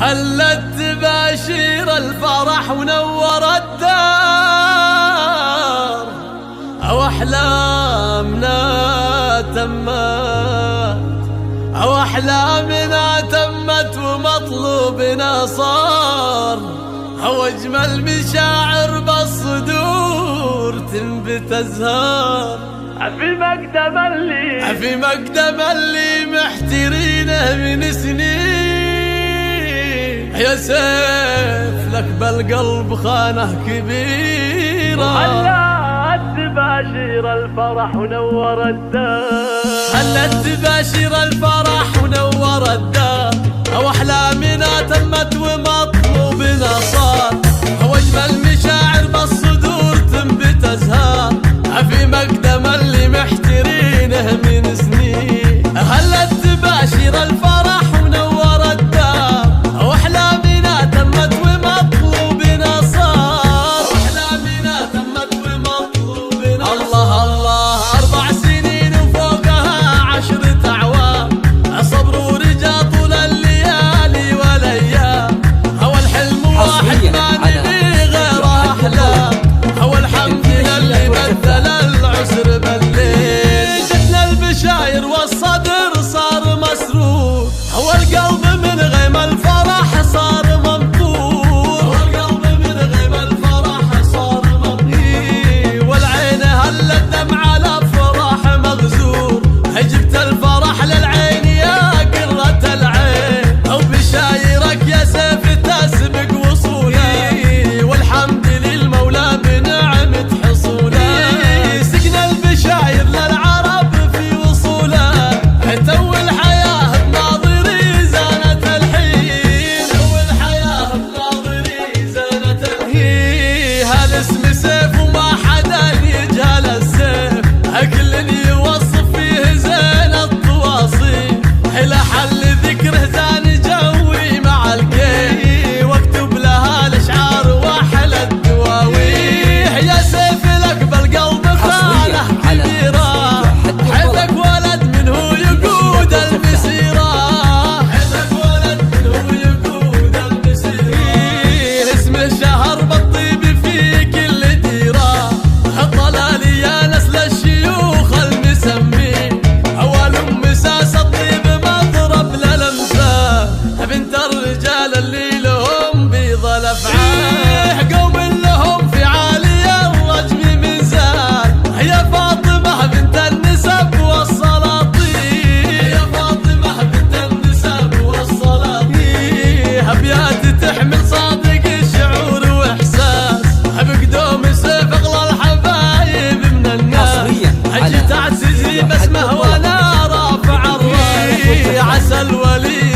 هلت تباشير الفرح ونور الدار، أو أحلامنا تمت، أو أحلامنا تمت ومطلوبنا صار، أو أجمل مشاعر بالصدور تنبت أزهار. في مقدم اللي محترينه من سنين، يا سيف لك بالقلب خانه كبيرة. هلت تباشير الفرح ونور الدار، هلت تباشير الفرح ونور الدار، أو أحلامنا تمت ومطلوبنا صار، أو أجمل مشاعر بالصدور تنبت أزهار. في مقدم اللي محترينه من سنين، هلت تباشير الفرح ونور الدار، أو أحلامنا تمت ومطلوبنا صار، أحلامنا تمت ومطلوبنا صار. الله الله 4 سنين وفوقها 10 أعوام، صبر ورجا طول الليالي والأيام، هو الحلم واحد ما نبي غيره أحلام، هو الحمد لله بدل العسر بالليل. جتنا البشاير والصدر صار مسرور، هو القلب من غيم الفرح صار ممطور، هو القلب من غيم الفرح صار ممطور، والعين هلت دمع على فرح مغزور. جبت الفرح للعين يا قرة العين، أو بشايرك يا سيف تسبق وصوله، والحمد للمولى بنعمة حصوله. سقنا البشاير للعرب في وصوله، تو الحياة بناظري زانت الحين، تو الحياة بناظري زانت الحين. هالاسم سيف وما حدا يجهل السيف، كل يوصف فيه زين التواصيف، لحل ذكره زان جوي مع الكيف، واكتب لها الاشعار واحلى الدواويح. يا سيف لك بالقلب خانه كبيره، حيثك ولد منه يقود المسيره، حيثك ولد منه يقود المسيره. اسمه شهر بالطيب في كل ديره، طلالي يا نسل الشيوخ المسمين، اول مساس الطيب مضرب للامثال، بنت الرجال اللي لهم بيض الافعال، قوم لهم في عالي الرجم ميزان. يا فاطمه بنت النسب والسلاطين، يا فاطمه بنت النسب والسلاطين، ابيات تحمل صادق الشعور واحساس، بقدوم سيف اغلى الحبايب من الناس. اجي تعتزي باسمه وانا رافع الراس، عسى الولي